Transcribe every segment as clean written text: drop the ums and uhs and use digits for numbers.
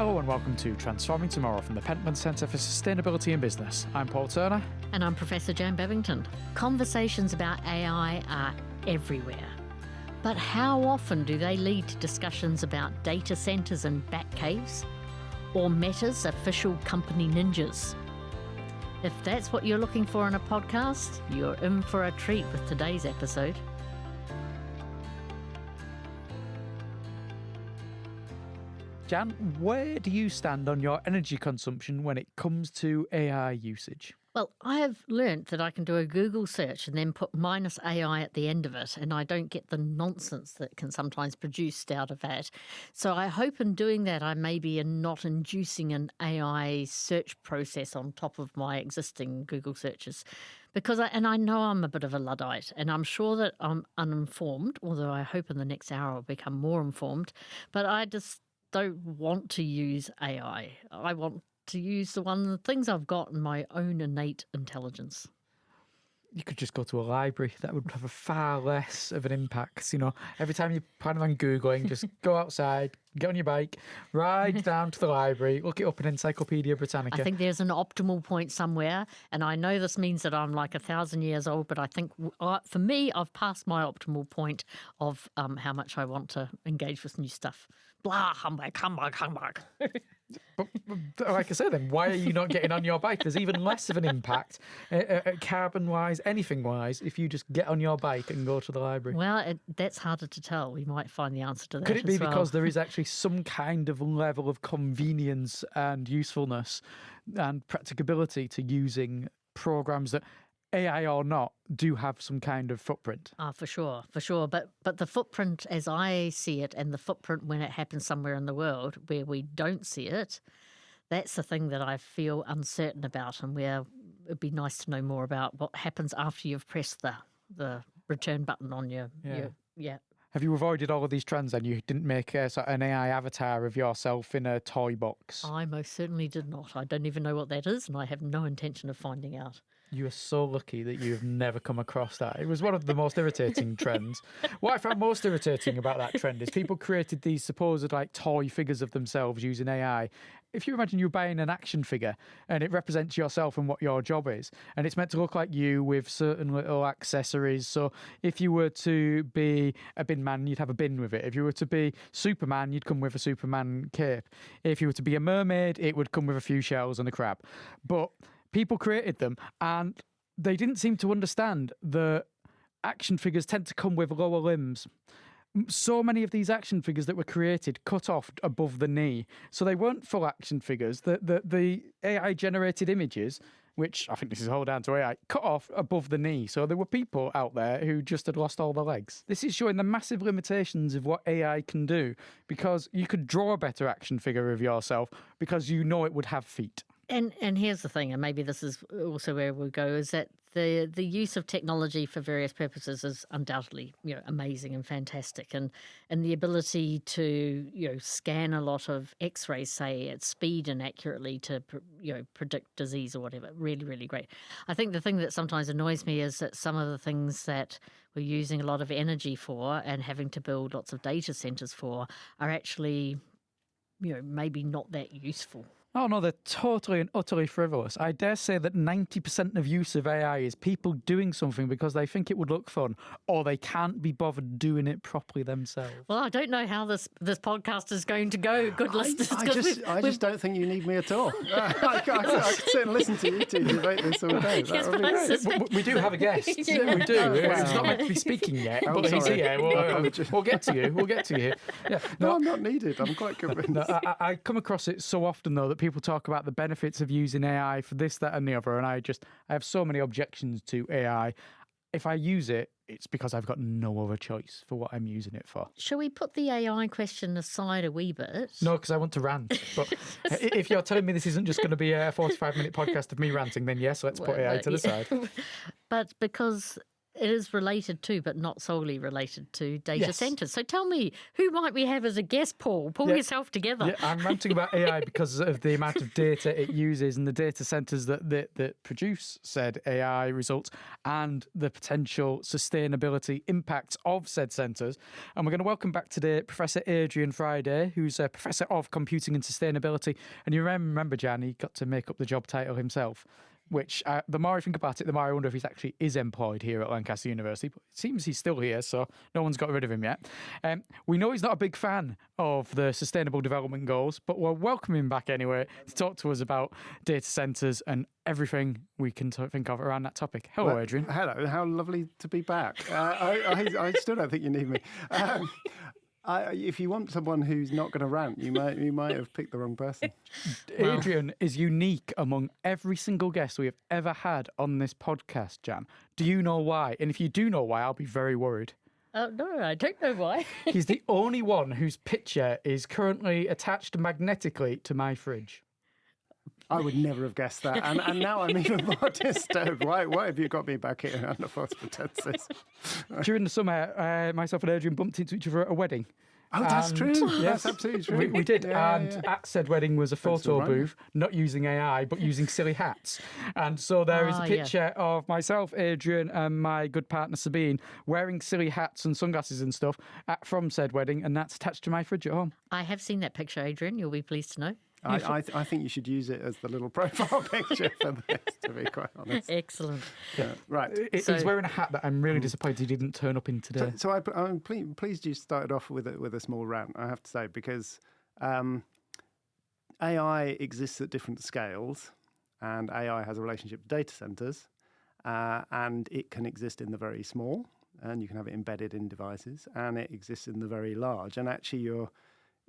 Hello and welcome to Transforming Tomorrow from the Pentland Centre for Sustainability in Business. I'm Paul Turner. And I'm Professor Jan Babington. Conversations about AI are everywhere. But how often do they lead to discussions about data centres and bat caves? Or Meta's official company ninjas? If that's what you're looking for in a podcast, you're in for a treat with today's episode. Jan, where do you stand on your energy consumption when it comes to AI usage? Well, I have learnt that I can do a Google search and then put minus AI at the end of it, and I don't get the nonsense that can sometimes produced out of that. So I hope in doing that I maybe am not inducing an AI search process on top of my existing Google searches. Because I know I'm a bit of a Luddite, and I'm sure that I'm uninformed, although I hope in the next hour I'll become more informed. But I just don't want to use AI. I want to use the things I've got in my own innate intelligence. You could just go to a library. That would have a far less of an impact. You know, every time you're planning on Googling, just go outside, get on your bike, ride down to the library, look it up in Encyclopedia Britannica. I think there's an optimal point somewhere, and I know this means that I'm like 1,000 years old, but I think for me, I've passed my optimal point of how much I want to engage with new stuff. Blah, humbug. But like I said, then why are you not getting on your bike? There's even less of an impact, carbon-wise, anything-wise, if you just get on your bike and go to the library. Well, that's harder to tell. We might find the answer to that. Could it be as well. because there is actually some kind of level of convenience and usefulness and practicability to using programs that, AI or not, do have some kind of footprint? For sure. But the footprint as I see it, and the footprint when it happens somewhere in the world where we don't see it, that's the thing that I feel uncertain about, and where it'd be nice to know more about what happens after you've pressed the return button on your. Have you avoided all of these trends then? You didn't make an AI avatar of yourself in a toy box? I most certainly did not. I don't even know what that is, and I have no intention of finding out. You are so lucky that you have never come across that. It was one of the most irritating trends. What I found most irritating about that trend is people created these supposed like toy figures of themselves using AI. If you imagine you're buying an action figure and it represents yourself and what your job is, and it's meant to look like you with certain little accessories. So if you were to be a bin man, you'd have a bin with it. If you were to be Superman, you'd come with a Superman cape. If you were to be a mermaid, it would come with a few shells and a crab. But people created them and they didn't seem to understand that action figures tend to come with lower limbs. So many of these action figures that were created cut off above the knee. So they weren't full action figures. The AI-generated images, which I think this is all down to AI, cut off above the knee. So there were people out there who just had lost all their legs. This is showing the massive limitations of what AI can do, because you could draw a better action figure of yourself because you know it would have feet. And here's the thing, and maybe this is also where we go, is that the use of technology for various purposes is undoubtedly amazing and fantastic, and the ability to scan a lot of X-rays, say at speed and accurately to predict disease or whatever, really, really great. I think the thing that sometimes annoys me is that some of the things that we're using a lot of energy for and having to build lots of data centers for are actually maybe not that useful. Oh, no, they're totally and utterly frivolous. I dare say that 90% of use of AI is people doing something because they think it would look fun, or they can't be bothered doing it properly themselves. Well, I don't know how this podcast is going to go, good listeners. I just don't think you need me at all. I could sit and listen to you two debate this all day. Yes, but I suspect we do have a guest. Yeah. We do. He's not meant to be speaking yet, but he's here. We'll get to you. Yeah. No, I'm not needed. I'm quite convinced. No, I come across it so often, though, that people talk about the benefits of using AI for this, that and the other, and I have so many objections to AI. If I use it, it's because I've got no other choice for what I'm using it for. Shall we put the AI question aside a wee bit? No, because I want to rant. But if you're telling me this isn't just going to be a 45-minute podcast of me ranting, then yes, let's put AI to the side. But because It is related to, but not solely related to, data Yes. centres. So tell me, who might we have as a guest, Paul? Pull Yeah. yourself together. Yeah, I'm ranting about AI because of the amount of data it uses and the data centers that produce said AI results and the potential sustainability impacts of said centers. And we're going to welcome back today Professor Adrian Friday, who's a Professor of Computing and Sustainability. And you remember, Jan, he got to make up the job title himself, which the more I think about it, the more I wonder if he actually is employed here at Lancaster University. But it seems he's still here, so no one's got rid of him yet. We know he's not a big fan of the Sustainable Development Goals, but we'll welcome him back anyway to talk to us about data centres and everything we can think of around that topic. Hello, Adrian. Hello, how lovely to be back. I still don't think you need me. If you want someone who's not going to rant, you might have picked the wrong person. Adrian is unique among every single guest we have ever had on this podcast, Jan. Do you know why? And if you do know why, I'll be very worried. No, I don't know why. He's the only one whose picture is currently attached magnetically to my fridge. I would never have guessed that. And now I'm even more disturbed. Why have you got me back here under false pretenses? During the summer, myself and Adrian bumped into each other at a wedding. Oh, that's true. Yes, That's absolutely true. We did. Yeah, and yeah. at said wedding was a photo right. booth, not using AI, but using silly hats. And so there is a yeah. picture of myself, Adrian, and my good partner, Sabine, wearing silly hats and sunglasses and stuff from said wedding. And that's attached to my fridge at home. I have seen that picture, Adrian. You'll be pleased to know. I think you should use it as the little profile picture for this, to be quite honest. Excellent. Right. He's wearing a hat that I'm really disappointed he didn't turn up in today. So I'm pleased you started off with a small rant, I have to say, because AI exists at different scales, and AI has a relationship to data centers, and it can exist in the very small, and you can have it embedded in devices, and it exists in the very large. And actually,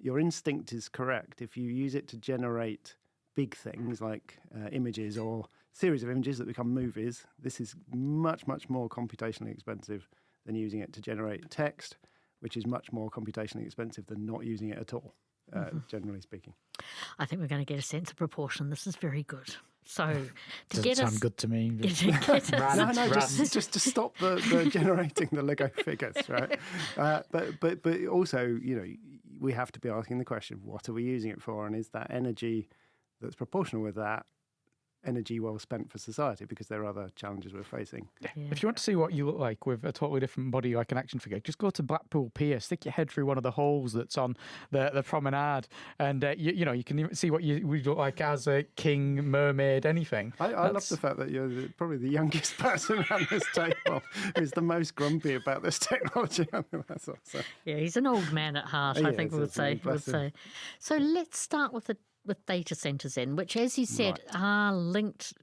your instinct is correct. If you use it to generate big things like images or series of images that become movies, this is much, much more computationally expensive than using it to generate text, which is much more computationally expensive than not using it at all, generally speaking. I think we're going to get a sense of proportion. This is very good. So to Doesn't get sound us good to me. No, just to stop the generating the Lego figures, right? But also, we have to be asking the question: what are we using it for, and is that energy that's proportional with that energy well spent for society? Because there are other challenges we're facing. If you want to see what you look like with a totally different body, like an action figure, just go to Blackpool Pier, stick your head through one of the holes that's on the promenade, and you can even see what you look like as a king, mermaid, anything. I love the fact that you're probably the youngest person around this table who's the most grumpy about this technology. I think that's awesome. Yeah, he's an old man at heart, He I think is, we would isn't he? say. Bless him. So let's start with data centres then, which, as you said, are linked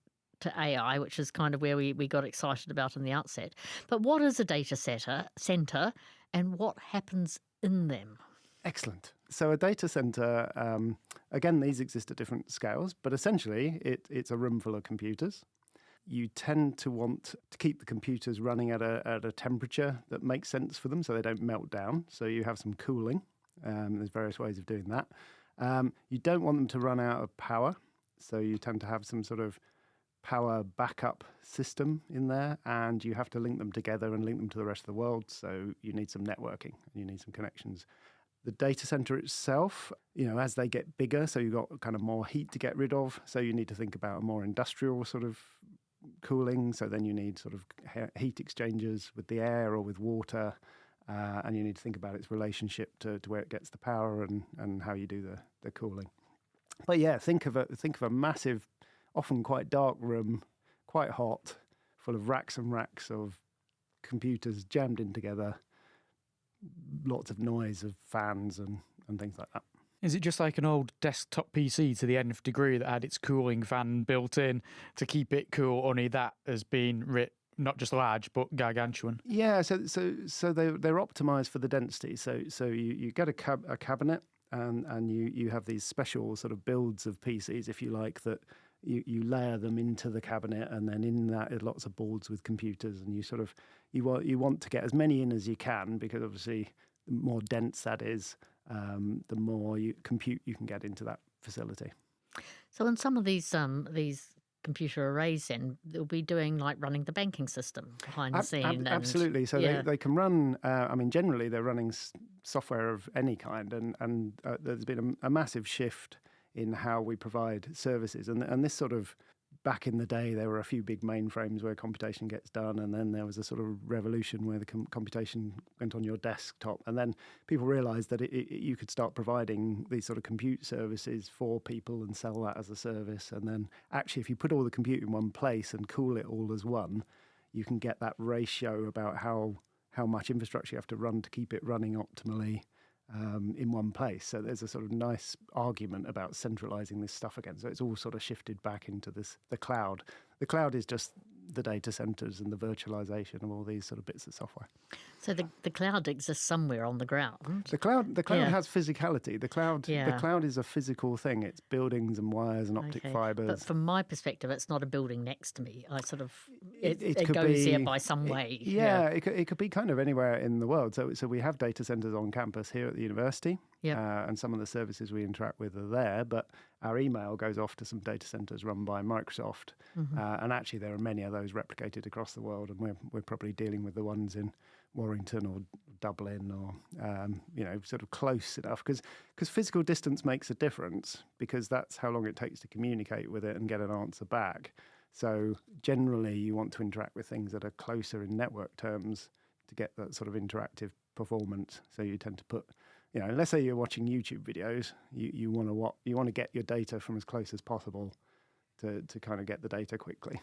to AI, which is kind of where we got excited about in the outset. But what is a data centre and what happens in them? Excellent. So a data center, again, these exist at different scales, but essentially it's a room full of computers. You tend to want to keep the computers running at a temperature that makes sense for them so they don't melt down. So you have some cooling. There's various ways of doing that. You don't want them to run out of power. So you tend to have some sort of power backup system in there, and you have to link them together and link them to the rest of the world. So you need some networking and you need some connections. The data center itself, as they get bigger, so you've got kind of more heat to get rid of. So you need to think about a more industrial sort of cooling. So then you need sort of heat exchangers with the air or with water. And you need to think about its relationship to where it gets the power and how you do the cooling. But yeah, think of a massive, often quite dark room, quite hot, full of racks and racks of computers jammed in together, lots of noise of fans and things like that. Is it just like an old desktop PC to the nth degree that had its cooling fan built in to keep it cool, only that has been not just large, but gargantuan? Yeah, so they're optimized for the density. So you get a cabinet, and you have these special sort of builds of PCs, if you like, that you layer them into the cabinet, and then in that are lots of boards with computers, and you want to get as many in as you can, because obviously the more dense that is, the more compute you can get into that facility. So in some of these computer arrays in, they'll be doing like running the banking system behind the scene. Absolutely. So yeah. they can run, generally they're running software of any kind. And there's been a massive shift in how we provide services. And this sort of, back in the day, there were a few big mainframes where computation gets done, and then there was a sort of revolution where the computation went on your desktop, and then people realised that you could start providing these sort of compute services for people and sell that as a service. And then actually, if you put all the compute in one place and cool it all as one, you can get that ratio about how much infrastructure you have to run to keep it running optimally in one place. So there's a sort of nice argument about centralizing this stuff again. So it's all sort of shifted back into the cloud. The cloud is just the data centers and the virtualization of all these sort of bits of software. So the cloud exists somewhere on the ground. The cloud has physicality. The cloud is a physical thing. It's buildings and wires and optic fibers. But from my perspective, it's not a building next to me. I sort of it goes there by some way. It could be kind of anywhere in the world. So we have data centers on campus here at the university. And some of the services we interact with are there, but our email goes off to some data centers run by Microsoft. And actually there are many of those replicated across the world, and we're probably dealing with the ones in Warrington or Dublin or sort of close enough, because physical distance makes a difference, because that's how long it takes to communicate with it and get an answer back. So generally you want to interact with things that are closer in network terms to get that sort of interactive performance. So you tend to put, let's say you're watching YouTube videos, you want to get your data from as close as possible to kind of get the data quickly.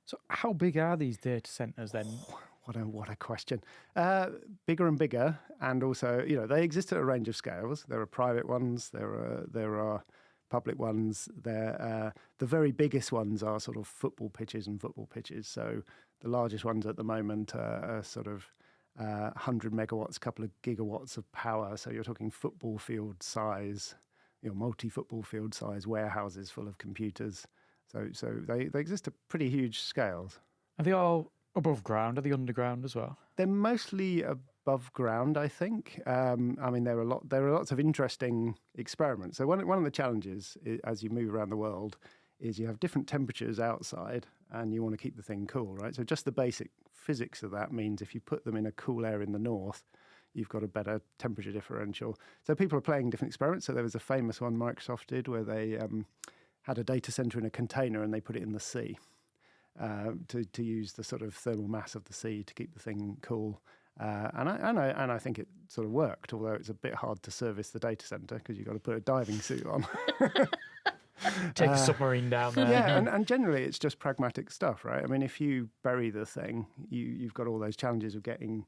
So how big are these data centers then? What a question. Bigger and bigger, and also, they exist at a range of scales. There are private ones, there are public ones. The very biggest ones are sort of football pitches. So the largest ones at the moment are sort of 100 megawatts, a couple of gigawatts of power. So you're talking football field size, multi-football field size warehouses full of computers. So they exist at pretty huge scales. Are they all above ground? Are they underground as well? They're mostly above ground, I think. There are lots of interesting experiments. So one of the challenges as you move around the world is you have different temperatures outside and you want to keep the thing cool, right? So just the basic physics of that means if you put them in a cool area in the north, you've got a better temperature differential. So people are playing different experiments. So there was a famous one Microsoft did where they had a data center in a container and they put it in the sea to use the sort of thermal mass of the sea to keep the thing cool. And I think it sort of worked, although it's a bit hard to service the data center because you've got to put a diving suit on. Take a submarine down there. Yeah, and generally it's just pragmatic stuff, right? I mean, if you bury the thing, you've got all those challenges of getting...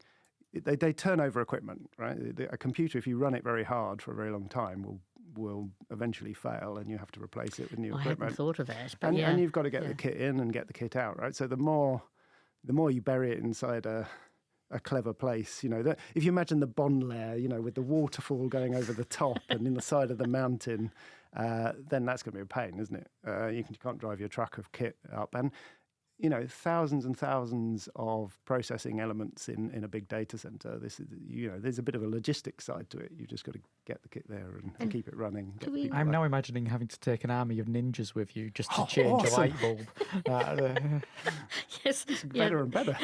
They turn over equipment, right? A computer, if you run it very hard for a very long time, will eventually fail and you have to replace it with new equipment. I hadn't thought of that. But and you've got to get the kit in and get the kit out, right? So the more you bury it inside a clever place, if you imagine the bond layer, with the waterfall going over the top and in the side of the mountain, then that's going to be a pain, isn't it? You can't drive your truck of kit up. And, thousands and thousands of processing elements in a big data center. This is, there's a bit of a logistics side to it. You've just got to get the kit there and keep it running. I'm now imagining having to take an army of ninjas with you just to change a light bulb. Yes, it's better and better.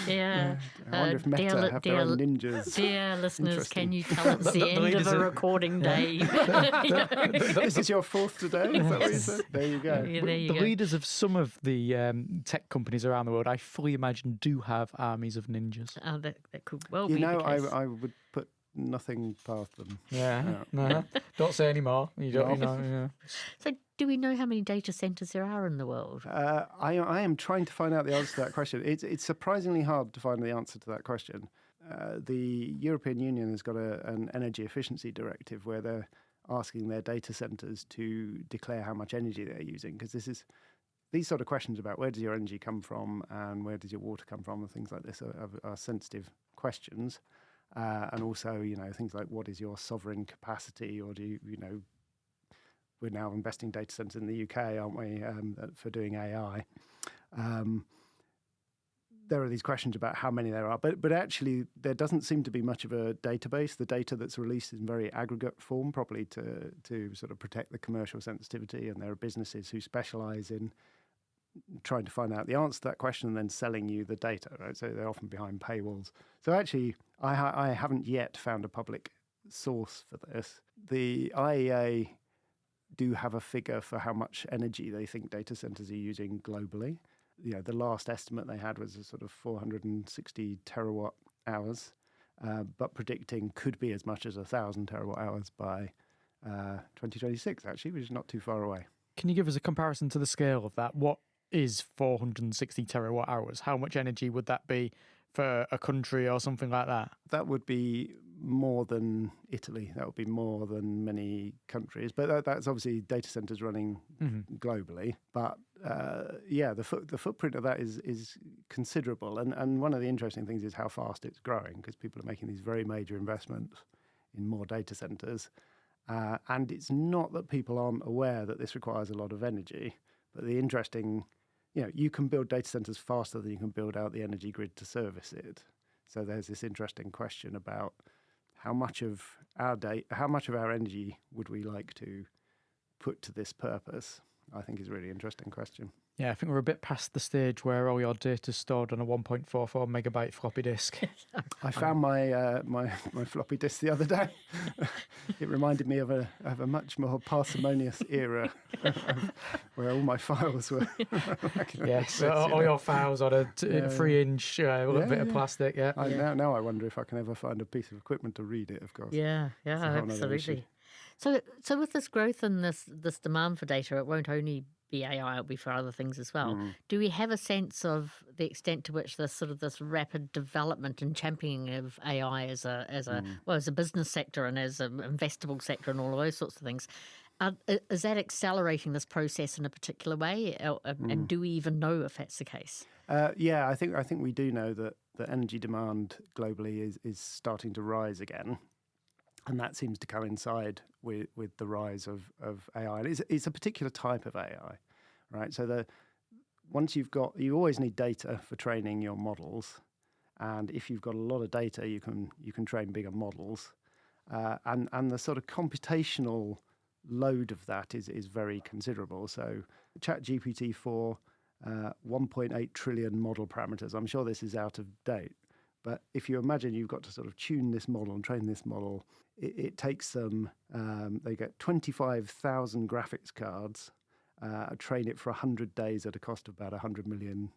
Yeah. I wonder if Meta have their own ninjas. Dear listeners, can you tell us the end of a recording day? This is your fourth today? Is that what you said? There you go. Yeah, there you the go. leaders of some of the tech companies around the world, I fully imagine, do have armies of ninjas. Oh, that could well be the case. I would put nothing past them. Yeah. No. Don't say any more. You don't. No. So, do we know how many data centers there are in the world? I am trying to find out the answer to that question. It's surprisingly hard to find the answer to that question. The European Union has got an energy efficiency directive where they're asking their data centers to declare how much energy they're using, because these sort of questions about where does your energy come from and where does your water come from and things like this are sensitive questions. And also, things like what is your sovereign capacity, or do we're now investing data centers in the UK, aren't we, for doing AI. there are these questions about how many there are, but actually there doesn't seem to be much of a database. The data that's released is in very aggregate form, probably to sort of protect the commercial sensitivity, and there are businesses who specialise in trying to find out the answer to that question and then selling you the data, right? So they're often behind paywalls. So actually, I haven't yet found a public source for this. The IEA do have a figure for how much energy they think data centers are using globally. The last estimate they had was a sort of 460 terawatt hours, but predicting could be as much as 1,000 terawatt hours by 2026, actually, which is not too far away. Can you give us a comparison to the scale of that? What is 460 terawatt hours? How much energy would that be for a country or something like that? That would be more than Italy. That would be more than many countries. But that's obviously data centers running globally. But the footprint of that is considerable. And one of the interesting things is how fast it's growing, because people are making these very major investments in more data centers. And it's not that people aren't aware that this requires a lot of energy. But the interesting, you can build data centers faster than you can build out the energy grid to service it. So there's this interesting question about how much of our energy would we like to put to this purpose? I think is a really interesting question. Yeah, I think we're a bit past the stage where all your data's stored on a 1.44 megabyte floppy disk. I found my floppy disk the other day. It reminded me of a much more parsimonious era where all my files were. Yes, all your files on a 3-inch bit of plastic. Yeah. Now I wonder if I can ever find a piece of equipment to read it. Of course. Yeah, absolutely. So with this growth and this demand for data, it won't only be AI, it'll be for other things as well. Do we have a sense of the extent to which this rapid development and championing of AI as a business sector and as an investable sector and all of those sorts of things, is that accelerating this process in a particular way? And do we even know if that's the case? I think we do know that the energy demand globally is starting to rise again. And that seems to coincide with the rise of AI. And it's a particular type of AI, right? So you always need data for training your models. And if you've got a lot of data, you can train bigger models. And the sort of computational load of that is very considerable. So ChatGPT 4, 1.8 trillion model parameters. I'm sure this is out of date. But if you imagine you've got to sort of tune this model and train this model, it takes them, they get 25,000 graphics cards, train it for 100 days at a cost of about $100 million.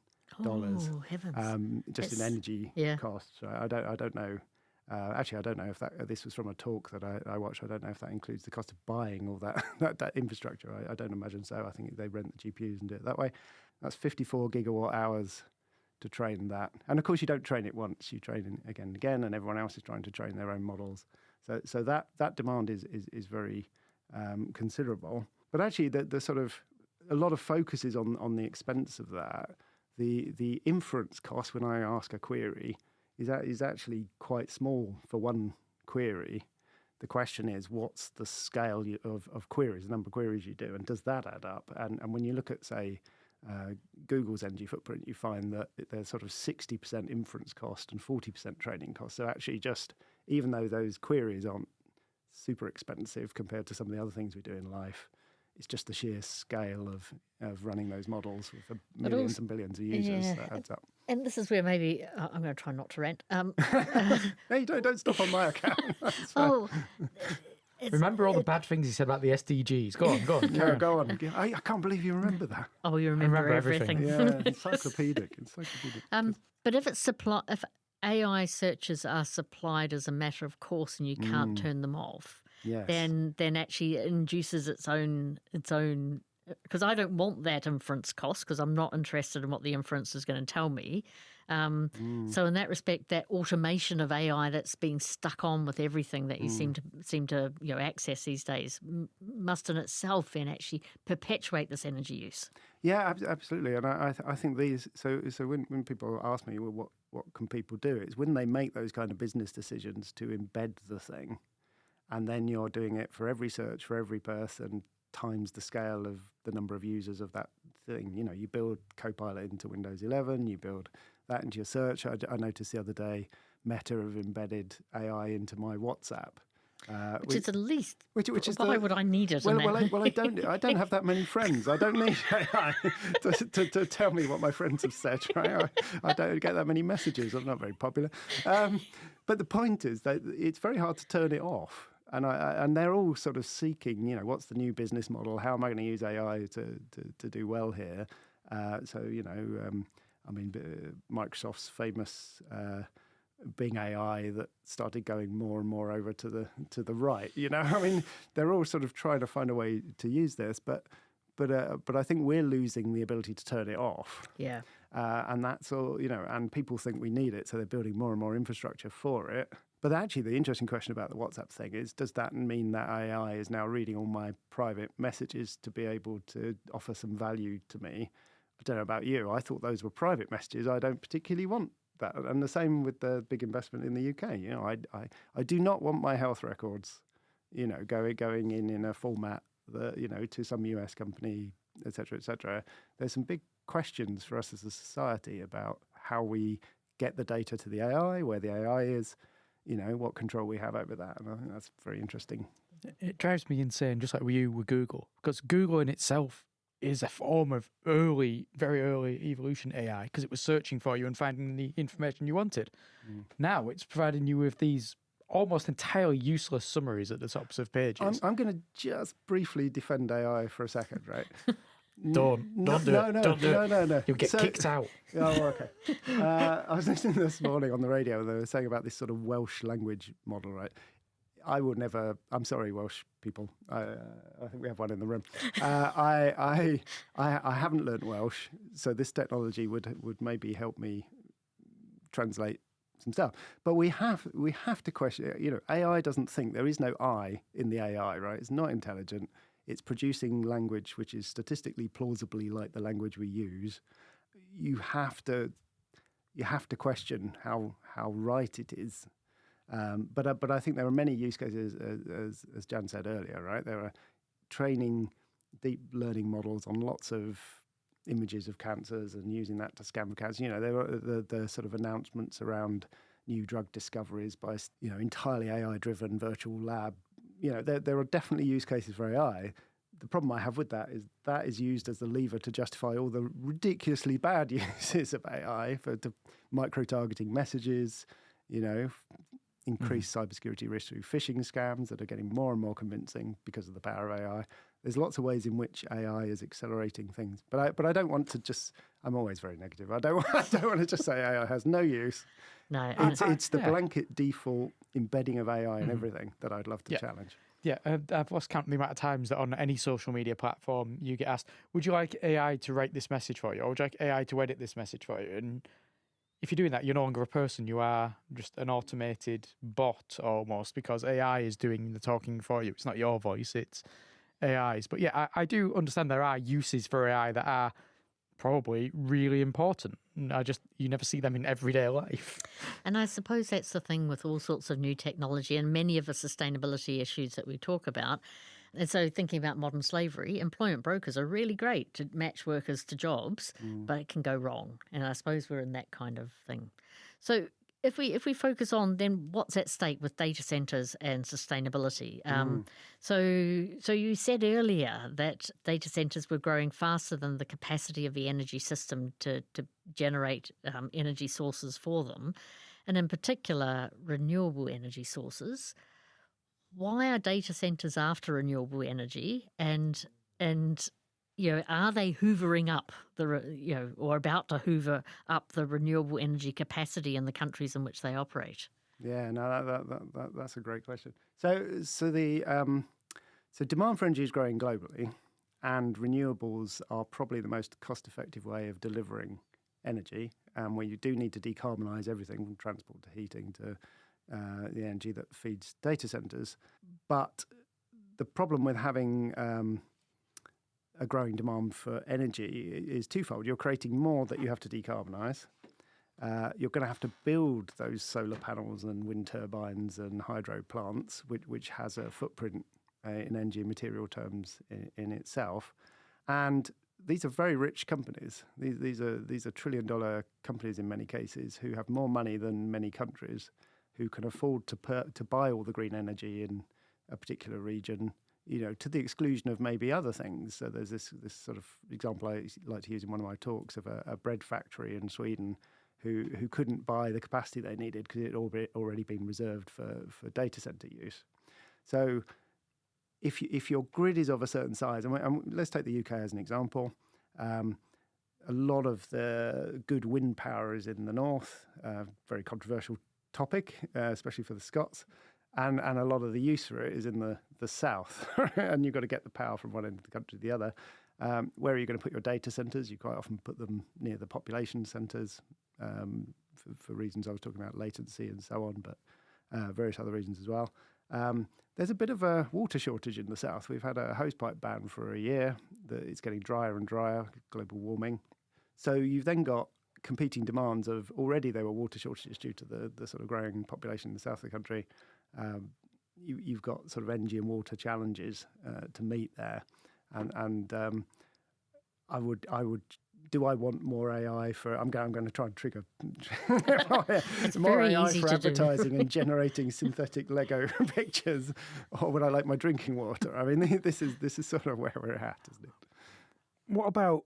Oh, heavens. Just in energy costs. Right? I don't know. Actually, I don't know if this was from a talk that I watched. I don't know if that includes the cost of buying all that infrastructure. I don't imagine so. I think they rent the GPUs and do it that way. That's 54 gigawatt hours to train that. And of course, you don't train it once. You train it again and again, and everyone else is trying to train their own models. So that demand is very considerable. But actually, the sort of a lot of focus is on the expense of that. The inference cost when I ask a query is actually quite small for one query. The question is, what's the scale of queries, the number of queries you do, and does that add up? And when you look at, say, Google's energy footprint, you find that there's sort of 60% inference cost and 40% training cost. So actually, just even though those queries aren't super expensive compared to some of the other things we do in life, it's just the sheer scale of running those models with millions and billions of users that adds up. And this is where maybe I'm going to try not to rant. No, you don't stop on my account. Remember all the bad things he said about the SDGs. Go on. Yeah, go on. I can't believe you remember that. Oh, you remember everything. Yeah, encyclopedic. But if AI searches are supplied as a matter of course and you can't turn them off, then actually it induces its own. Because I don't want that inference cost because I'm not interested in what the inference is going to tell me. So in that respect, that automation of AI that's being stuck on with everything that you seem to access these days must in itself then actually perpetuate this energy use. Yeah, absolutely. And I think these. So when people ask me, well, what can people do? It's when they make those kind of business decisions to embed the thing, and then you're doing it for every search for every person times the scale of the number of users of that thing. You build Copilot into Windows 11, you build that into your search. I noticed the other day Meta have embedded AI into my WhatsApp. Which is the least. Which is why would I need it? Well, I don't have that many friends. I don't need AI to tell me what my friends have said. Right? I don't get that many messages. I'm not very popular. But the point is that it's very hard to turn it off. And they're all sort of seeking, what's the new business model? How am I going to use AI to do well here? Microsoft's famous Bing AI that started going more and more over to the right. They're all sort of trying to find a way to use this, but I think we're losing the ability to turn it off. Yeah. And that's all, and people think we need it, so they're building more and more infrastructure for it. But actually, the interesting question about the WhatsApp thing is, does that mean that AI is now reading all my private messages to be able to offer some value to me? I don't know about you. I thought those were private messages. I don't particularly want that. And the same with the big investment in the UK. I do not want my health records, going in a format that, to some US company, et cetera, et cetera. There's some big questions for us as a society about how we get the data to the AI, where the AI is, what control we have over that. And I think that's very interesting. It drives me insane, just like with Google, because Google in itself is a form of very early evolution AI, because it was searching for you and finding the information you wanted. Now it's providing you with these almost entirely useless summaries at the tops of pages. I'm going to just briefly defend AI for a second, right? Don't do it. You'll get kicked out. Oh, okay. I was listening this morning on the radio, and they were saying about this sort of Welsh language model, right? I will never. I'm sorry, Welsh people. I think we have one in the room. I haven't learnt Welsh, so this technology would maybe help me translate some stuff. But we have to question. AI doesn't think. There is no I in the AI, right? It's not intelligent. It's producing language which is statistically plausibly like the language we use. You have to question how right it is. But I think there are many use cases, as Jan said earlier, right? There are training deep learning models on lots of images of cancers and using that to scan for cancer. There are the sort of announcements around new drug discoveries by entirely AI-driven virtual lab. There are definitely use cases for AI. The problem I have with that is used as the lever to justify all the ridiculously bad uses of AI to micro-targeting messages, increased cybersecurity risks through phishing scams that are getting more and more convincing because of the power of AI. There's lots of ways in which AI is accelerating things. But I don't want to just... I'm always very negative. I don't want to just say AI has no use. No, it's the blanket default embedding of AI in everything that I'd love to challenge. Yeah, I've lost count of the amount of times that on any social media platform you get asked, would you like AI to write this message for you? Or would you like AI to edit this message for you? And if you're doing that, you're no longer a person. You are just an automated bot almost, because AI is doing the talking for you. It's not your voice, it's AI's. But yeah, I do understand there are uses for AI that are probably really important. You never see them in everyday life. And I suppose that's the thing with all sorts of new technology and many of the sustainability issues that we talk about. And so thinking about modern slavery, employment brokers are really great to match workers to jobs, but it can go wrong. And I suppose we're in that kind of thing. So if we focus on then what's at stake with data centers and sustainability. So you said earlier that data centers were growing faster than the capacity of the energy system to generate energy sources for them, and in particular renewable energy sources. Why are data centers after renewable energy, and are they hoovering up or about to hoover up the renewable energy capacity in the countries in which they operate? Yeah, no, that's a great question. So demand for energy is growing globally, and renewables are probably the most cost-effective way of delivering energy, where you do need to decarbonise everything from transport to heating to the energy that feeds data centers. But the problem with having a growing demand for energy is twofold. You're creating more that you have to decarbonise. You're going to have to build those solar panels and wind turbines and hydro plants, which has a footprint in energy and material terms in itself. And these are very rich companies. These are trillion-dollar companies in many cases who have more money than many countries, who can afford to buy all the green energy in a particular region, to the exclusion of maybe other things. So there's this sort of example I like to use in one of my talks of a bread factory in Sweden who couldn't buy the capacity they needed because it had already been reserved for data center use. So if your grid is of a certain size, and let's take the UK as an example, a lot of the good wind power is in the north, very controversial topic, especially for the Scots, and a lot of the use for it is in the south, and you've got to get the power from one end of the country to the other. Where are you going to put your data centres? You quite often put them near the population centres for reasons I was talking about, latency and so on, but various other reasons as well. There's a bit of a water shortage in the south. We've had a hosepipe ban for a year. It's getting drier and drier, global warming. So you've then got competing demands of, already there were water shortages due to the sort of growing population in the south of the country. You've got sort of energy and water challenges to meet there. And I would. Do I want more AI for? I'm going to try and trigger more AI for advertising and generating synthetic Lego pictures, or would I like my drinking water? I mean, this is sort of where we're at, isn't it? What about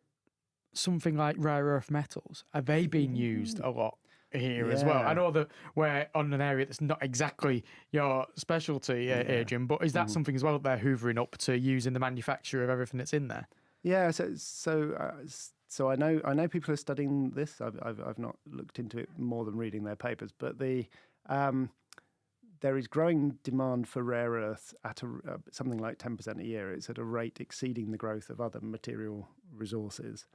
something like rare earth metals? Are they being used a lot here as well? I know that we're on an area that's not exactly your specialty, Adrian, but is that something as well that they're hoovering up to use in the manufacture of everything that's in there? Yeah, so I know people are studying this. I've not looked into it more than reading their papers, but there is growing demand for rare earths at something like 10% a year. It's at a rate exceeding the growth of other material resources.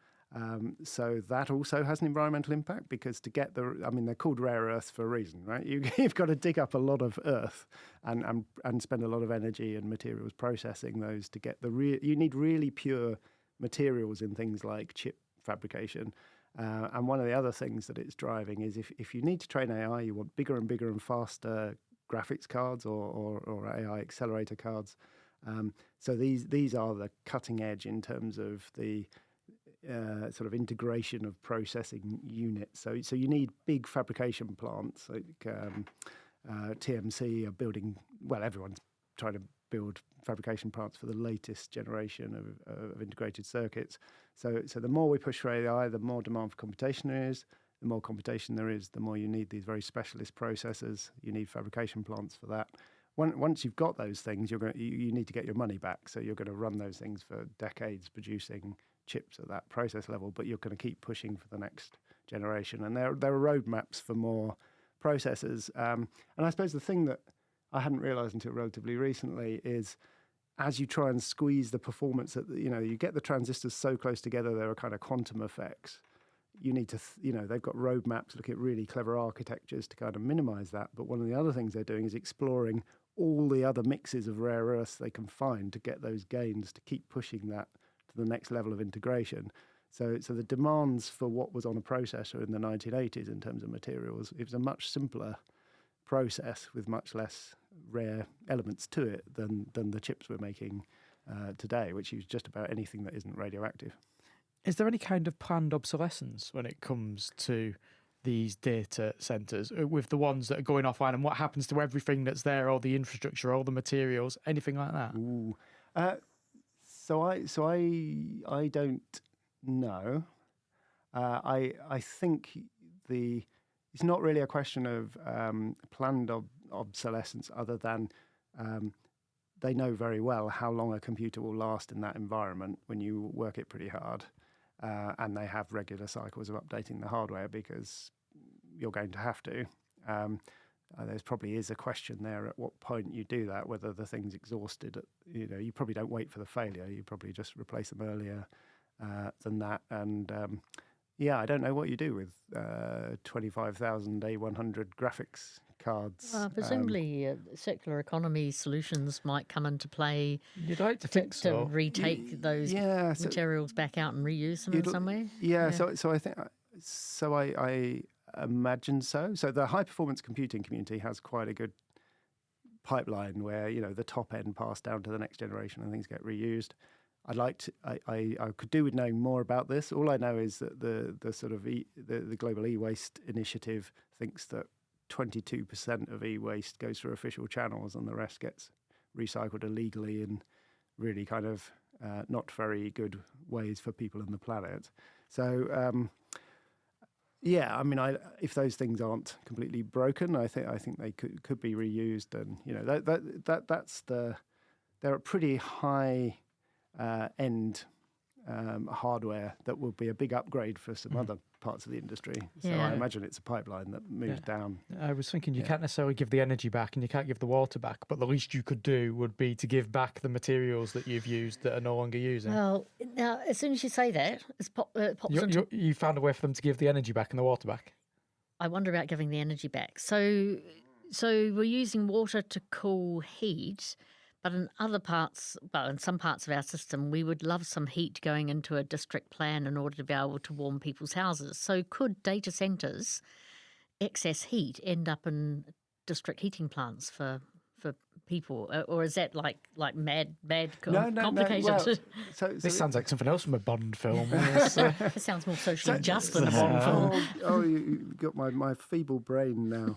So that also has an environmental impact, because to get they're called rare earths for a reason, right? You've got to dig up a lot of earth and spend a lot of energy and materials processing those to get you need really pure materials in things like chip fabrication. And one of the other things that it's driving is if you need to train AI, you want bigger and bigger and faster graphics cards or AI accelerator cards. So these are the cutting edge in terms of the sort of integration of processing units. So you need big fabrication plants like TMC are building. Well, everyone's trying to build fabrication plants for the latest generation of integrated circuits. So the more we push for AI, the more demand for computation there is. The more computation there is, the more you need these very specialist processors. You need fabrication plants for that. Once you've got those things, you need to get your money back. So you're going to run those things for decades producing chips at that process level, but you're going to keep pushing for the next generation. And there are roadmaps for more processors. And I suppose the thing that I hadn't realised until relatively recently is, as you try and squeeze the performance, you get the transistors so close together, there are kind of quantum effects. You need to, they've got roadmaps looking at really clever architectures to kind of minimise that. But one of the other things they're doing is exploring all the other mixes of rare earths they can find to get those gains, to keep pushing that to the next level of integration. So the demands for what was on a processor in the 1980s in terms of materials, it was a much simpler process with much less rare elements to it than the chips we're making today, which use just about anything that isn't radioactive. Is there any kind of planned obsolescence when it comes to these data centres with the ones that are going offline, and what happens to everything that's there, all the infrastructure, all the materials, anything like that? Ooh. So I don't know. I think it's not really a question of planned obsolescence, other than they know very well how long a computer will last in that environment when you work it pretty hard. And they have regular cycles of updating the hardware because you're going to have to. There's probably is a question there at what point you do that, whether the thing's exhausted. You probably don't wait for the failure. You probably just replace them earlier than that. And I don't know what you do with 25,000 A100 graphics cards. Presumably, circular economy solutions might come into play. You'd like to think so. To retake those materials back out and reuse them in some way. So I think I imagine so. So the high performance computing community has quite a good pipeline where the top end passed down to the next generation and things get reused. I could do with knowing more about this. All I know is that the sort of the global e-waste initiative thinks that 22% of e-waste goes through official channels and the rest gets recycled illegally in really kind of not very good ways for people and the planet. So yeah, I mean, if those things aren't completely broken, I think they could be reused, and they're a pretty high end hardware that will be a big upgrade for some other parts of the industry. So I imagine it's a pipeline that moves down. I was thinking you can't necessarily give the energy back and you can't give the water back, but the least you could do would be to give back the materials that you've used that are no longer using. Well, now, as soon as you say that, it pops into... You found a way for them to give the energy back and the water back? I wonder about giving the energy back. So we're using water to cool heat, but in some parts of our system, we would love some heat going into a district plan in order to be able to warm people's houses. So could data centres, excess heat, end up in district heating plants for people, or is that like mad complicated? Well, this sounds like something else from a Bond film. It sounds more socially just than a Bond film. You got my feeble brain now.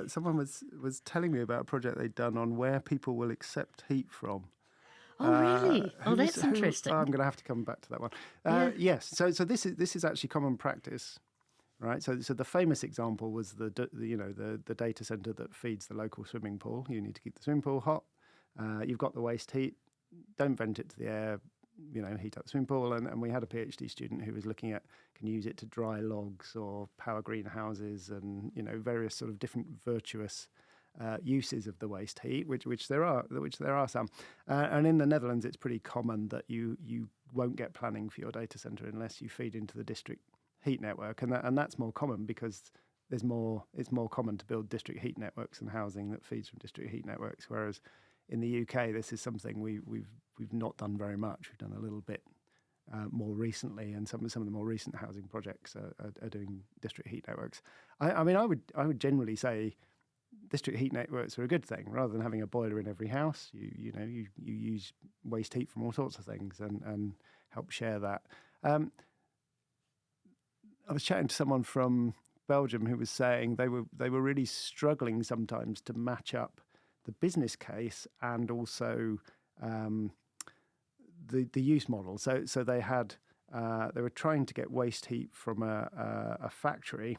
Someone was telling me about a project they'd done on where people will accept heat from. Oh, really? That's interesting. I'm going to have to come back to that one. Yes. So this is actually common practice. Right, so the famous example was the data center that feeds the local swimming pool. You need to keep the swimming pool hot. You've got the waste heat. Don't vent it to the air. Heat up the swimming pool. And we had a PhD student who was looking at can use it to dry logs or power greenhouses and various sort of different virtuous uses of the waste heat, which there are some. And in the Netherlands, it's pretty common that you won't get planning for your data center unless you feed into the district heat network, and that's more common because it's more common to build district heat networks and housing that feeds from district heat networks. Whereas in the UK, this is something we've not done very much. We've done a little bit more recently, and some of the more recent housing projects are doing district heat networks. I would generally say district heat networks are a good thing rather than having a boiler in every house. You use waste heat from all sorts of things and help share that. I was chatting to someone from Belgium who was saying they were really struggling sometimes to match up the business case and also the use model. So they were trying to get waste heat from a factory,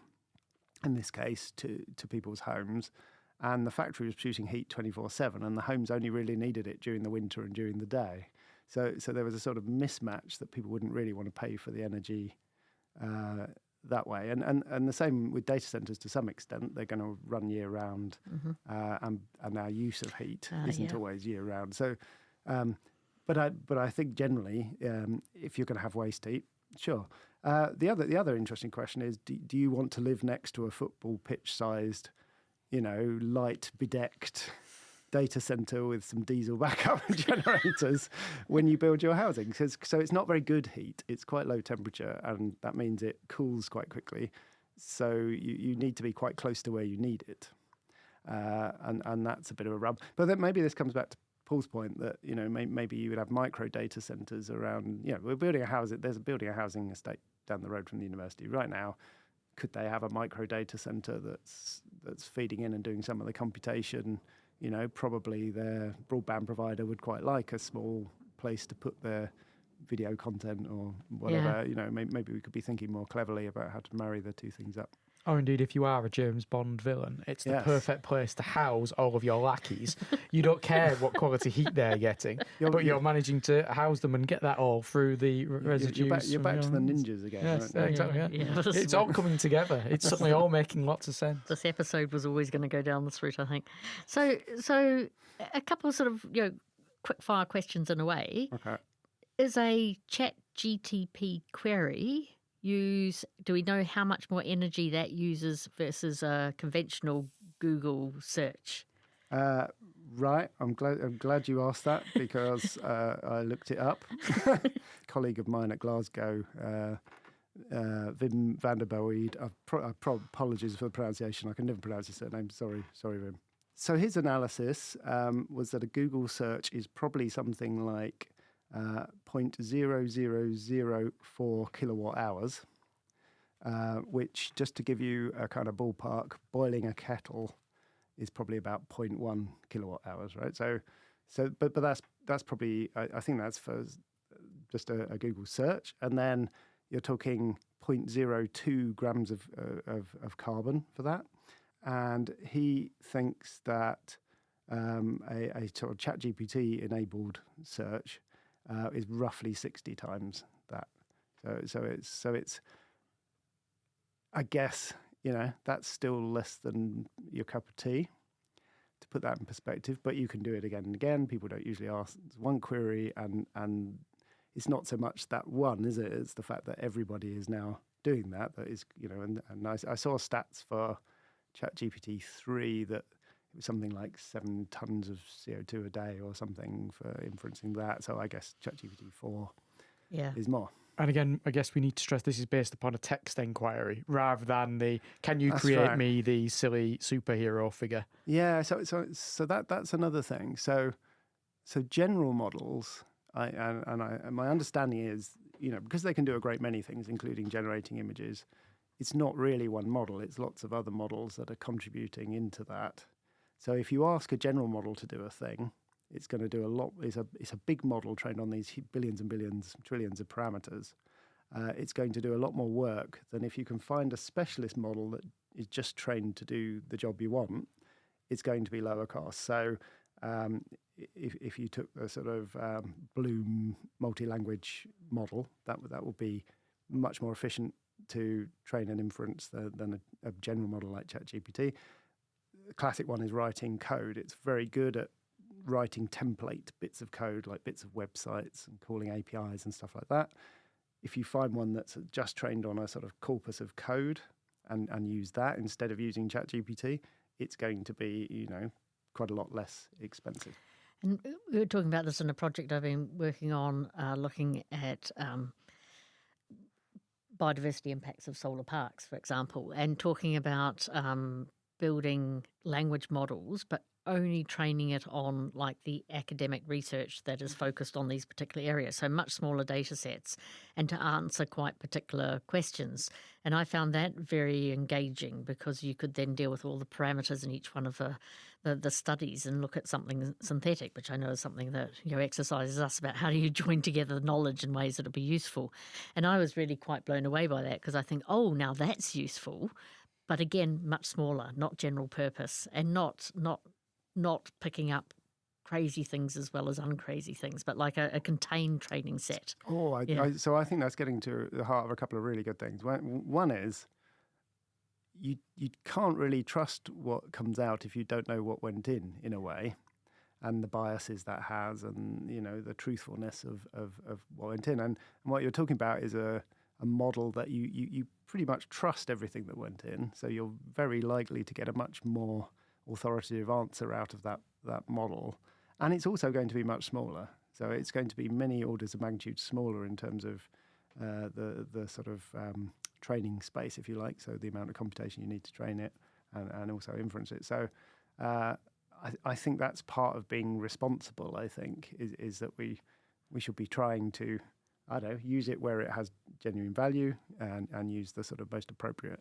in this case to people's homes, and the factory was producing heat 24/7, and the homes only really needed it during the winter and during the day. So there was a sort of mismatch that people wouldn't really want to pay for the energy that way, and the same with data centers to some extent. They're going to run year round, and our use of heat isn't always year round. So, but I think generally, if you're going to have waste heat, sure. The other interesting question is, do you want to live next to a football pitch sized, light bedecked data center with some diesel backup generators when you build your housing? So it's not very good heat. It's quite low temperature, and that means it cools quite quickly. So you need to be quite close to where you need it, and that's a bit of a rub. But then maybe this comes back to Paul's point that maybe you would have micro data centers around. We're building a house. There's a housing estate down the road from the university right now. Could they have a micro data center that's feeding in and doing some of the computation? Probably their broadband provider would quite like a small place to put their video content or whatever. Maybe we could be thinking more cleverly about how to marry the two things up. Or indeed, if you are a James Bond villain, it's the perfect place to house all of your lackeys. You don't care what quality heat they're getting, but you're managing to house them and get that all through the residues. You're back to the ninjas again. Yes, right? exactly. Yeah. It's all coming together. It's suddenly all making lots of sense. This episode was always going to go down this route, I think. So a couple of sort of quick fire questions in a way. Okay. Is a ChatGPT query do we know how much more energy that uses versus a conventional Google search? Right, I'm glad you asked that because I looked it up. A colleague of mine at Glasgow, Wim van der Boeid. Apologies for the pronunciation. I can never pronounce his surname. Sorry, Wim. So his analysis was that a Google search is probably something like 0.0004 kilowatt hours, which, just to give you a kind of ballpark, boiling a kettle is probably about zero point 0.1 kilowatt hours, right? But that's probably, I think that's for just a Google search, and then you're talking 0.02 grams of carbon for that. And he thinks that a sort of ChatGPT enabled search is roughly 60 times that. So it's I guess, that's still less than your cup of tea, to put that in perspective. But you can do it again and again. People don't usually ask one query, and it's not so much that one, is it? It's the fact that everybody is now doing that. That is, and I saw stats for ChatGPT 3 that it was something like 7 tons of CO2 a day or something for inferencing that. So I guess ChatGPT 4 is more. And again, I guess we need to stress this is based upon a text inquiry rather than the can you That's create right. me the silly superhero figure. Yeah, so that's another thing. So general models, my understanding is, because they can do a great many things, including generating images, it's not really one model. It's lots of other models that are contributing into that. So if you ask a general model to do a thing, it's going to do a lot. It's a big model trained on these billions and billions, trillions of parameters. It's going to do a lot more work than if you can find a specialist model that is just trained to do the job you want. It's going to be lower cost. So if you took the sort of Bloom multi-language model, that would be much more efficient to train and inference than a general model like ChatGPT. The classic one is writing code. It's very good at writing template bits of code, like bits of websites and calling APIs and stuff like that. If you find one that's just trained on a sort of corpus of code and use that instead of using ChatGPT, it's going to be, quite a lot less expensive. And we were talking about this in a project I've been working on, looking at biodiversity impacts of solar parks, for example, and talking about building language models, but only training it on like the academic research that is focused on these particular areas. So much smaller data sets and to answer quite particular questions. And I found that very engaging because you could then deal with all the parameters in each one of the studies and look at something synthetic, which I know is something that exercises us about how do you join together knowledge in ways that will be useful. And I was really quite blown away by that because I think, oh, now that's useful. But again, much smaller, not general purpose, and not picking up crazy things as well as uncrazy things, but like a contained training set. So I think that's getting to the heart of a couple of really good things. One is you can't really trust what comes out if you don't know what went in a way, and the biases that has, and the truthfulness of what went in. And what you're talking about is a model that you pretty much trust everything that went in, so you're very likely to get a much more authoritative answer out of that model. And it's also going to be much smaller. So it's going to be many orders of magnitude smaller in terms of the sort of training space, if you like, so the amount of computation you need to train it and also inference it. So I think that's part of being responsible, I think, is that we should be trying to, use it where it has genuine value and use the sort of most appropriate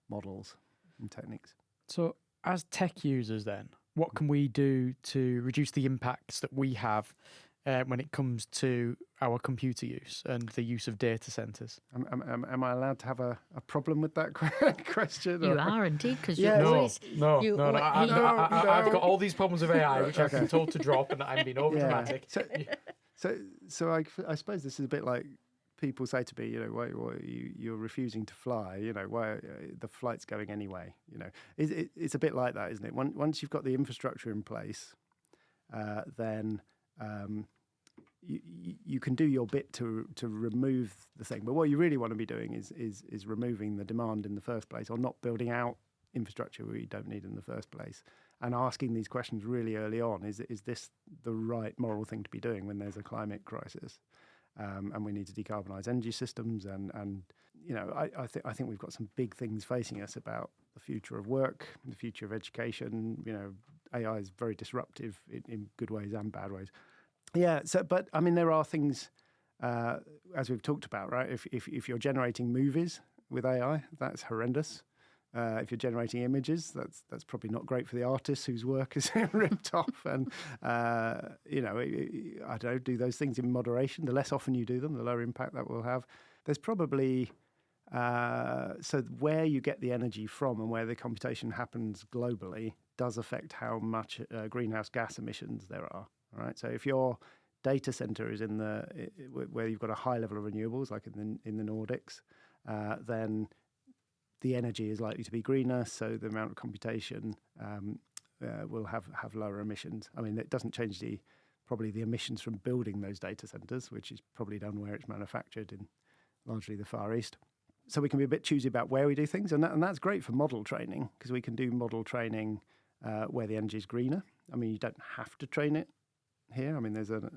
models and techniques. So as tech users then, what can we do to reduce the impacts that we have when it comes to our computer use and the use of data centers? Am I allowed to have a problem with that question? You are indeed, because you Yeah. always... No. I've got all these problems with AI, which I've been Okay. told to drop, and I'm being overdramatic. So I suppose this is a bit like people say to me, why you're refusing to fly, why the flight's going anyway, It's a bit like that, isn't it? Once you've got the infrastructure in place, then you can do your bit to remove the thing. But what you really want to be doing is removing the demand in the first place, or not building out infrastructure where you don't need in the first place, and asking these questions really early on. Is this the right moral thing to be doing when there's a climate crisis? And we need to decarbonise energy systems, and I think we've got some big things facing us about the future of work, the future of education. AI is very disruptive in good ways and bad ways. Yeah. So, but I mean, there are things, as we've talked about, right? If you're generating movies with AI, that's horrendous. If you're generating images, that's probably not great for the artist whose work is ripped off. And I don't know, do those things in moderation. The less often you do them, the lower impact that will have. There's probably so where you get the energy from and where the computation happens globally does affect how much greenhouse gas emissions there are. Right. So if your data center is in where you've got a high level of renewables, like in the Nordics, then the energy is likely to be greener, so the amount of computation will have lower emissions. I mean, it doesn't change probably the emissions from building those data centers, which is probably done where it's manufactured in largely the Far East. So we can be a bit choosy about where we do things, and that's great for model training because we can do model training where the energy is greener. I mean, you don't have to train it here. I mean, there's an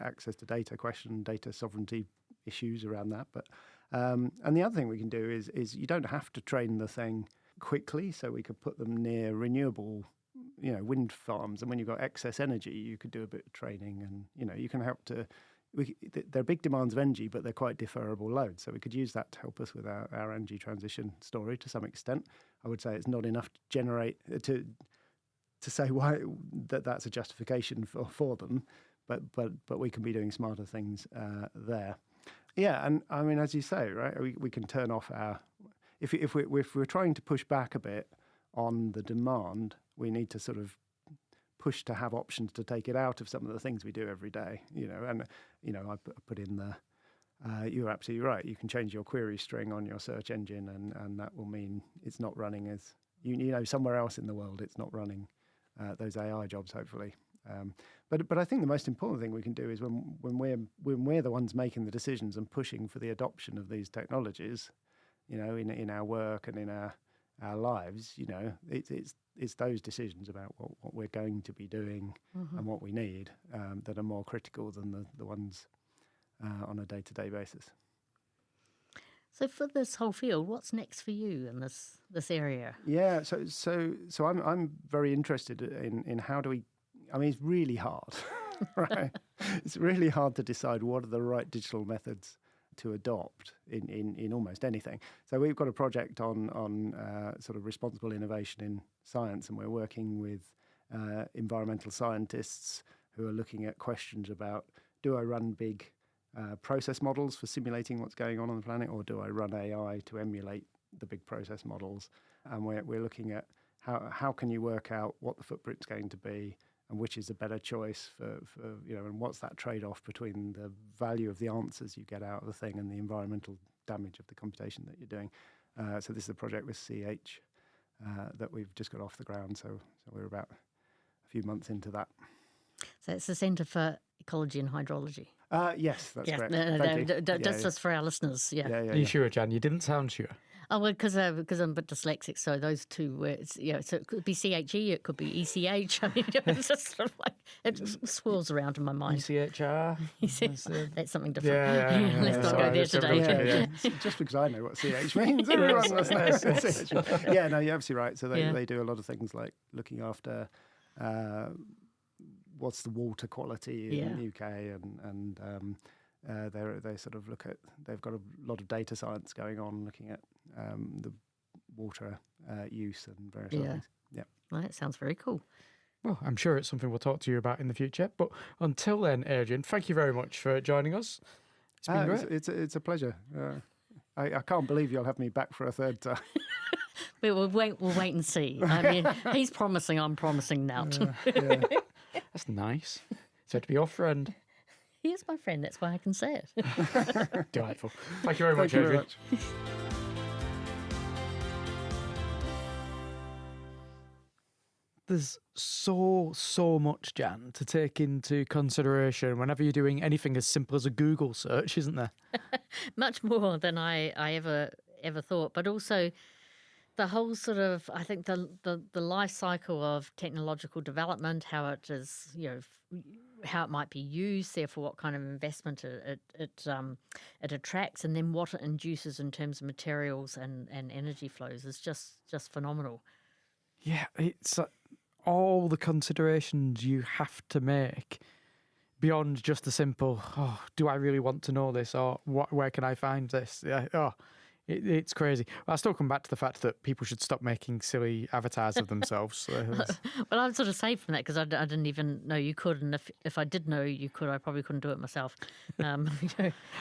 access to data question, data sovereignty issues around that, but and the other thing we can do is you don't have to train the thing quickly, so we could put them near renewable, wind farms, and when you've got excess energy, you could do a bit of training, and you can help to. They're big demands of energy, but they're quite deferrable loads, so we could use that to help us with our energy transition story to some extent. I would say it's not enough to generate to say why that's a justification for them, but we can be doing smarter things there. Yeah, and I mean, as you say, right, we can turn off if we're trying to push back a bit on the demand, we need to sort of push to have options to take it out of some of the things we do every day, and I put in you're absolutely right. You can change your query string on your search engine, and that will mean it's not running as somewhere else in the world. It's not running those AI jobs, hopefully. But I think the most important thing we can do is when we're the ones making the decisions and pushing for the adoption of these technologies, in our work and in our lives, it's those decisions about what we're going to be doing and what we need that are more critical than the ones on a day-to-day basis. So for this whole field, what's next for you in this area? Yeah, so I'm very interested in how do we. I mean, it's really hard, right? It's really hard to decide what are the right digital methods to adopt in almost anything. So we've got a project on sort of responsible innovation in science, and we're working with environmental scientists who are looking at questions about, do I run big process models for simulating what's going on the planet, or do I run AI to emulate the big process models? And we're looking at how can you work out what the footprint's going to be, and which is a better choice for and what's that trade-off between the value of the answers you get out of the thing and the environmental damage of the computation that you're doing. So this is a project with CH that we've just got off the ground. So we're about a few months into that. So it's the Centre for Ecology and Hydrology. Yes, that's correct. Just for our listeners. Yeah. Are you sure, Jan? You didn't sound sure. Oh, well, because I'm a bit dyslexic, so those two words, so it could be CHE, it could be ECH. I mean, it's just sort of like, it just swirls around in my mind. ECHR? That's something different. Yeah. Let's not go there today. Just because I know what CH means, everyone must know what CH means. Yeah, no, you're absolutely right. So they do a lot of things like looking after what's the water quality in the UK, and they sort of they've got a lot of data science going on, looking at the water use and various other things. Yeah. Well, that sounds very cool. Well, I'm sure it's something we'll talk to you about in the future. But until then, Adrian, thank you very much for joining us. It's been great. It's a pleasure. I can't believe you'll have me back for a third time. We'll wait and see. I mean, he's promising, I'm promising not. That's nice. So to be your friend. He is my friend, that's why I can say it. Delightful. Thank you very much, Adrian. There's so much, Jan, to take into consideration whenever you're doing anything as simple as a Google search, isn't there? Much more than I ever thought, but also the whole sort of, I think the life cycle of technological development, how it is, how it might be used, therefore what kind of investment it attracts, and then what it induces in terms of materials and energy flows is just phenomenal. Yeah, it's all the considerations you have to make beyond just the simple, do I really want to know this, or where can I find this? It's crazy. I still come back to the fact that people should stop making silly avatars of themselves. Well, I'm sort of safe from that because I didn't even know you could, and if I did know you could, I probably couldn't do it myself. No,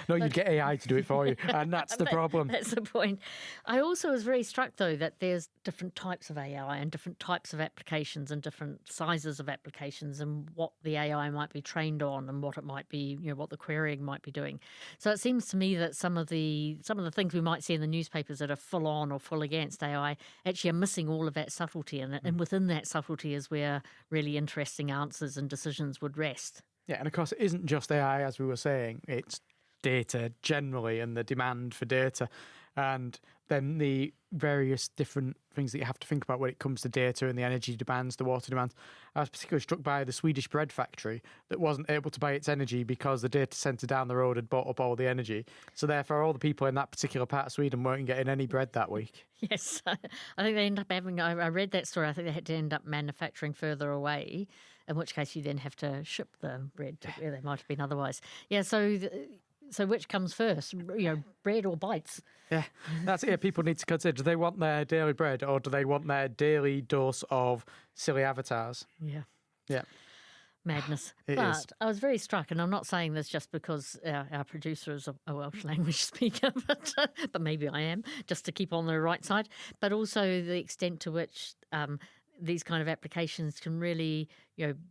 you'd get AI to do it for you, and that's the problem. That's the point. I also was very struck, though, that there's different types of AI and different types of applications and different sizes of applications and what the AI might be trained on and what it might be, what the querying might be doing. So it seems to me that some of the things we might see in the newspapers that are full on or full against AI actually are missing all of that subtlety, and within that subtlety is where really interesting answers and decisions would rest. Yeah, and of course, it isn't just AI, as we were saying. It's data generally and the demand for data. And then the various different things that you have to think about when it comes to data and the energy demands, the water demands. I was particularly struck by the Swedish bread factory that wasn't able to buy its energy because the data centre down the road had bought up all the energy. So therefore, all the people in that particular part of Sweden weren't getting any bread that week. Yes, I think they end up having, I read that story, I think they had to end up manufacturing further away, in which case you then have to ship the bread to where they might have been otherwise. Yeah, so which comes first, bread or bites? Yeah, that's it. People need to consider, do they want their daily bread or do they want their daily dose of silly avatars? Yeah. Yeah. Madness. It but is. I was very struck, and I'm not saying this just because our producer is a Welsh language speaker, but maybe I am, just to keep on the right side, but also the extent to which these kind of applications can really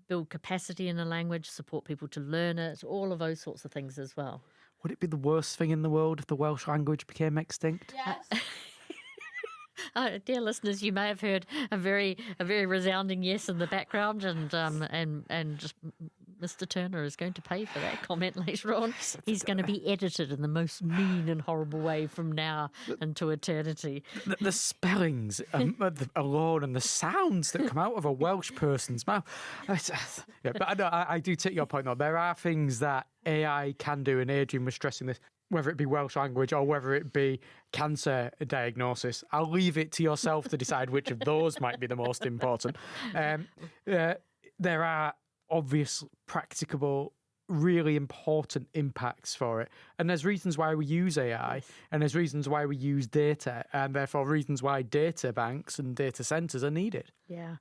build capacity in a language, support people to learn it, all of those sorts of things as well. Would it be the worst thing in the world if the Welsh language became extinct? Yes. Dear listeners, you may have heard a very resounding yes in the background, and just Mr. Turner is going to pay for that comment later on. He's going to be edited in the most mean and horrible way from now into eternity. The spellings alone and the sounds that come out of a Welsh person's mouth. Yeah, but I do take your point, though. There are things that AI can do, and Adrian was stressing this, whether it be Welsh language or whether it be cancer diagnosis. I'll leave it to yourself to decide which of those might be the most important. There are obvious, practicable, really important impacts for it. And there's reasons why we use AI, and there's reasons why we use data, and therefore reasons why data banks and data centres are needed. Yeah.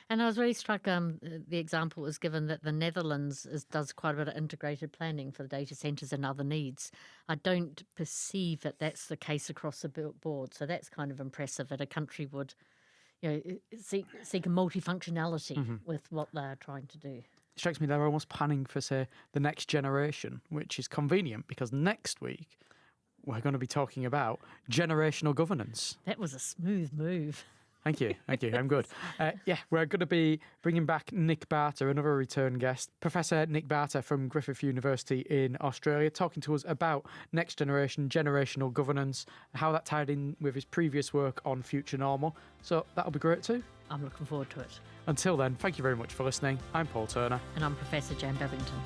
And I was really struck, the example was given that the Netherlands does quite a bit of integrated planning for the data centres and other needs. I don't perceive that that's the case across the board. So that's kind of impressive that a country would seek a multifunctionality with what they're trying to do. It strikes me they're almost planning for, say, the next generation, which is convenient because next week we're going to be talking about generational governance. That was a smooth move. Thank you. I'm good. We're going to be bringing back Nick Barter, another return guest, Professor Nick Barter from Griffith University in Australia, talking to us about next generation, generational governance, how that tied in with his previous work on Future Normal. So that'll be great too. I'm looking forward to it. Until then, thank you very much for listening. I'm Paul Turner. And I'm Professor Jan Babington.